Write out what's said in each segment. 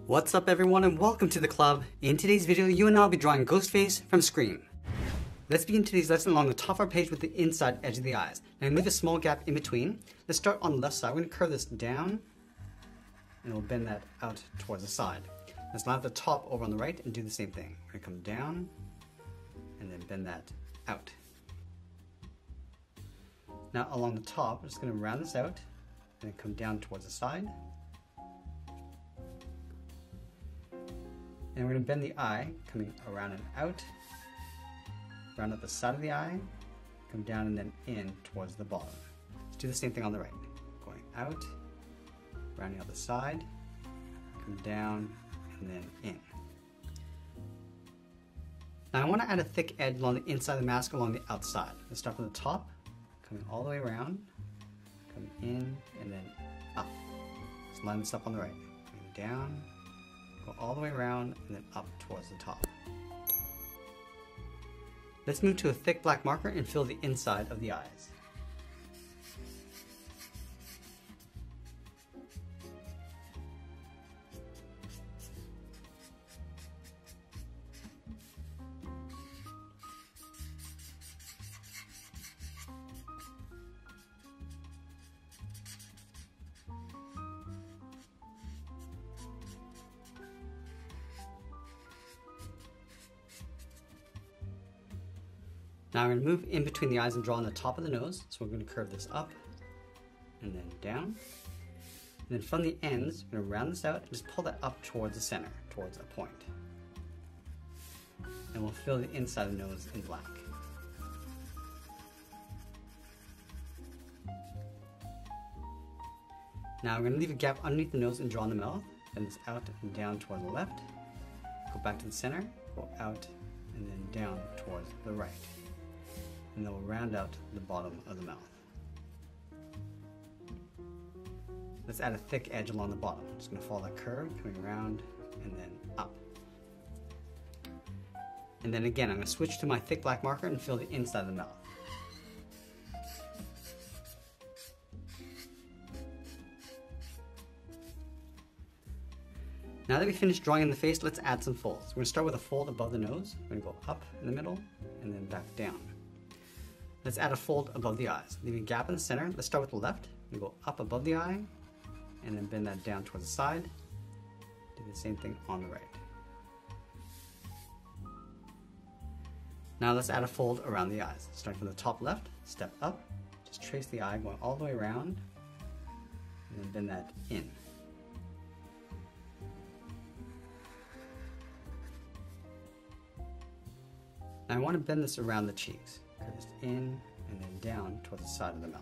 What's up everyone and welcome to the club. In today's video, you and I will be drawing Ghostface from Scream. Let's begin today's lesson along the top of our page with the inside edge of the eyes. Now leave a small gap in between. Let's start on the left side. We're going to curve this down and we'll bend that out towards the side. Let's line up the top over on the right and do the same thing. We're going to come down and then bend that out. Now along the top, we're just going to round this out and then come down towards the side. And we're going to bend the eye, coming around and out, round up the side of the eye, come down and then in towards the bottom. Let's do the same thing on the right. Going out, rounding out the side, come down, and then in. Now I want to add a thick edge along the inside of the mask along the outside. Let's start from the top, coming all the way around, come in, and then up. Let's line this up on the right. Coming down, go all the way around and then up towards the top. Let's move to a thick black marker and fill the inside of the eyes. Now I'm going to move in between the eyes and draw on the top of the nose. So we're going to curve this up and then down. And then from the ends, we're going to round this out and just pull that up towards the center, towards a point. And we'll fill the inside of the nose in black. Now we're going to leave a gap underneath the nose and draw on the mouth. Bend this out and down toward the left. Go back to the center, go out and then down towards the right. And then we'll round out the bottom of the mouth. Let's add a thick edge along the bottom. Just going to follow that curve, coming around and then up. And then again, I'm going to switch to my thick black marker and fill the inside of the mouth. Now that we finished drawing in the face, let's add some folds. We're going to start with a fold above the nose. We're going to go up in the middle and then back down. Let's add a fold above the eyes, leaving a gap in the center. Let's start with the left. We go up above the eye and then bend that down towards the side. Do the same thing on the right. Now let's add a fold around the eyes. Starting from the top left, step up, just trace the eye going all the way around and then bend that in. Now I want to bend this around the cheeks. Curve this in and then down towards the side of the mouth.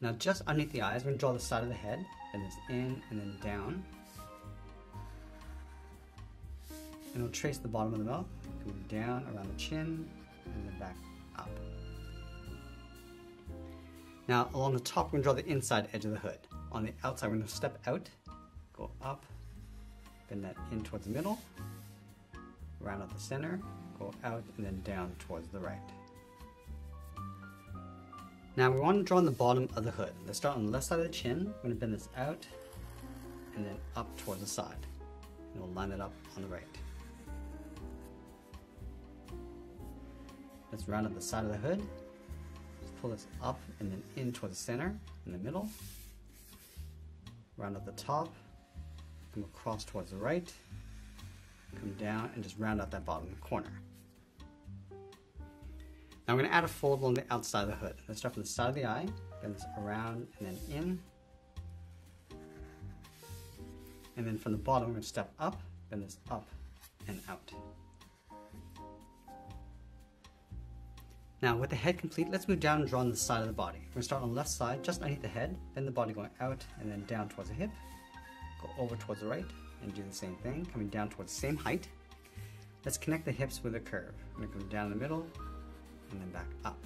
Now just underneath the eyes, we're going to draw the side of the head. Bend this in and then down. And we'll trace the bottom of the mouth, coming down around the chin and then back up. Now along the top, we're going to draw the inside edge of the hood. On the outside, we're going to step out, go up, bend that in towards the middle, round out the center, go out and then down towards the right. Now we want to draw on the bottom of the hood. Let's start on the left side of the chin. We're going to bend this out and then up towards the side. And we'll line it up on the right. Let's round up the side of the hood. Just pull this up and then in towards the center, in the middle. Round up the top. Come across towards the right, come down and just round out that bottom corner. Now we're going to add a fold along the outside of the hood. Let's start from the side of the eye, bend this around and then in. And then from the bottom, we're going to step up, bend this up and out. Now with the head complete, let's move down and draw on the side of the body. We're going to start on the left side, just underneath the head, bend the body going out and then down towards the hip. Go over towards the right and do the same thing, coming down towards the same height. Let's connect the hips with a curve. I'm going to come down in the middle and then back up.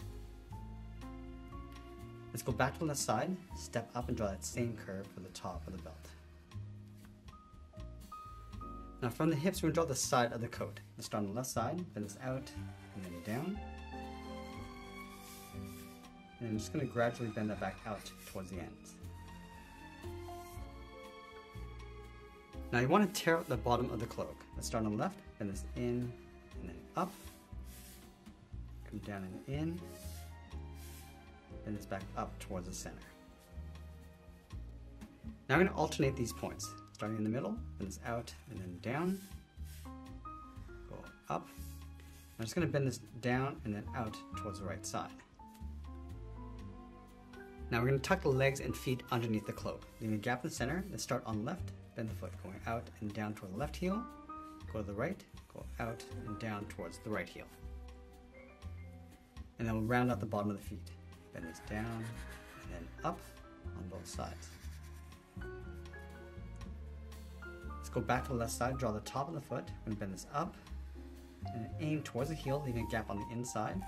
Let's go back to the left side, step up and draw that same curve for the top of the belt. Now from the hips, we're going to draw the side of the coat. Let's start on the left side, bend this out and then down. And I'm just going to gradually bend that back out towards the ends. Now you want to tear out the bottom of the cloak. Let's start on the left, bend this in and then up. Come down and in. Bend this back up towards the center. Now I'm going to alternate these points. Starting in the middle, bend this out and then down. Go up. I'm just going to bend this down and then out towards the right side. Now we're going to tuck the legs and feet underneath the cloak, leaving a gap in the center. Let's start on the left, bend the foot going out and down toward the left heel. Go to the right, go out and down towards the right heel. And then we'll round out the bottom of the feet. Bend this down and then up on both sides. Let's go back to the left side, draw the top of the foot, and bend this up. And aim towards the heel, leaving a gap on the inside.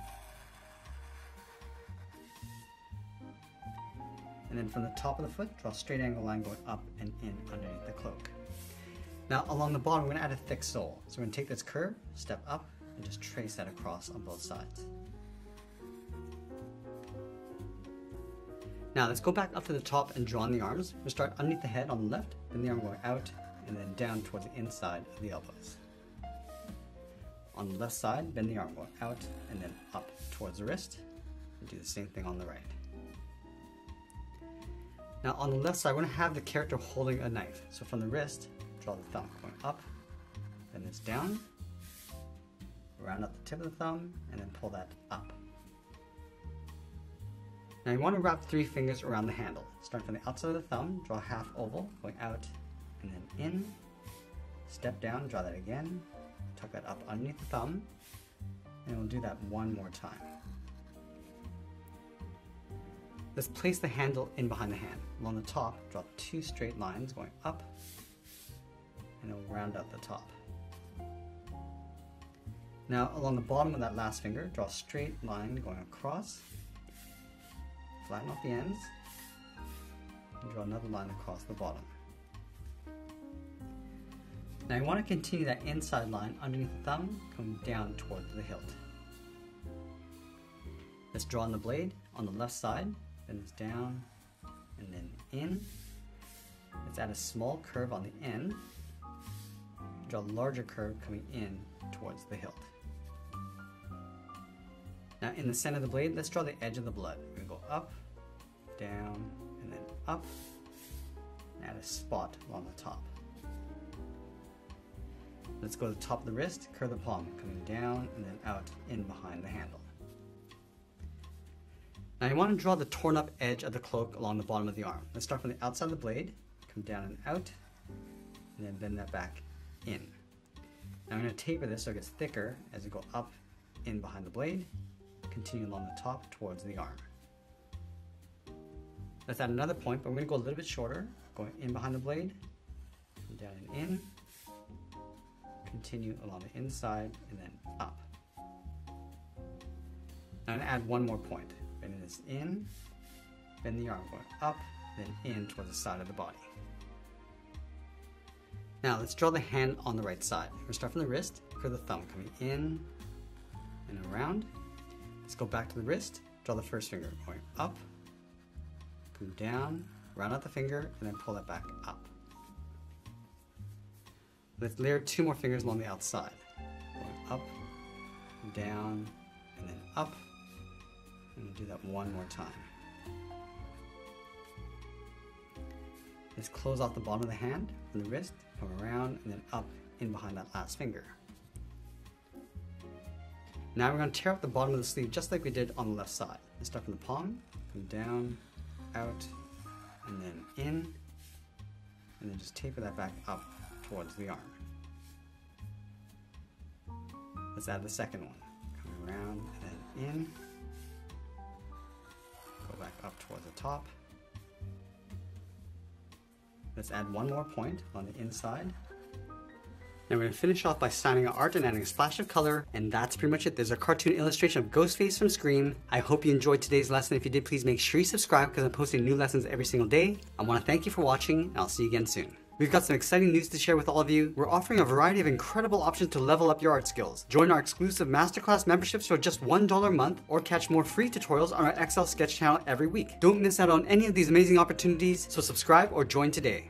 And then from the top of the foot, draw a straight angle line going up and in underneath the cloak. Now along the bottom, we're going to add a thick sole. So we're going to take this curve, step up, and just trace that across on both sides. Now let's go back up to the top and draw on the arms. We'll start underneath the head on the left, then the arm going out, and then down towards the inside of the elbows. On the left side, bend the arm going out, and then up towards the wrist, and do the same thing on the right. Now on the left side, we're going to have the character holding a knife. So from the wrist, draw the thumb going up, bend this down, round up the tip of the thumb, and then pull that up. Now you want to wrap 3 fingers around the handle. Start from the outside of the thumb, draw a half oval, going out and then in, step down, draw that again, tuck that up underneath the thumb, and we'll do that one more time. Let's place the handle in behind the hand. Along the top, draw 2 straight lines going up, and then we'll round out the top. Now along the bottom of that last finger, draw a straight line going across, flatten off the ends, and draw another line across the bottom. Now you want to continue that inside line underneath the thumb, coming down towards the hilt. Let's draw on the blade on the left side, bend this down, and then in. Let's add a small curve on the end, draw a larger curve coming in towards the hilt. Now in the center of the blade, let's draw the edge of the blood. We're going to go up, down, and then up, and add a spot along the top. Let's go to the top of the wrist, curve the palm, coming down and then out in behind the handle. Now you want to draw the torn up edge of the cloak along the bottom of the arm. Let's start from the outside of the blade, come down and out, and then bend that back in. Now I'm going to taper this so it gets thicker as you go up in behind the blade, continue along the top towards the arm. Let's add another point, but we're going to go a little bit shorter, going in behind the blade, down and in, continue along the inside, and then up. Now I'm going to add one more point. Bending this in, bend the arm going up, then in towards the side of the body. Now let's draw the hand on the right side. We're going to start from the wrist, curve the thumb coming in and around. Let's go back to the wrist, draw the first finger going up, come down, round out the finger, and then pull that back up. Let's layer 2 more fingers along the outside, going up, down, and then up, and we'll do that one more time. Let's close off the bottom of the hand from the wrist, come around, and then up in behind that last finger. Now we're going to tear up the bottom of the sleeve just like we did on the left side. Let's start from the palm, come down, out, and then in, and then just taper that back up towards the arm. Let's add the second one. Coming around and then in, go back up towards the top. Let's add one more point on the inside. Now we're going to finish off by signing our art and adding a splash of color, and that's pretty much it. There's a cartoon illustration of Ghostface from Scream. I hope you enjoyed today's lesson. If you did, please make sure you subscribe because I'm posting new lessons every single day. I want to thank you for watching, and I'll see you again soon. We've got some exciting news to share with all of you. We're offering a variety of incredible options to level up your art skills. Join our exclusive masterclass memberships for just $1 a month, or catch more free tutorials on our Excel Sketch channel every week. Don't miss out on any of these amazing opportunities, so subscribe or join today.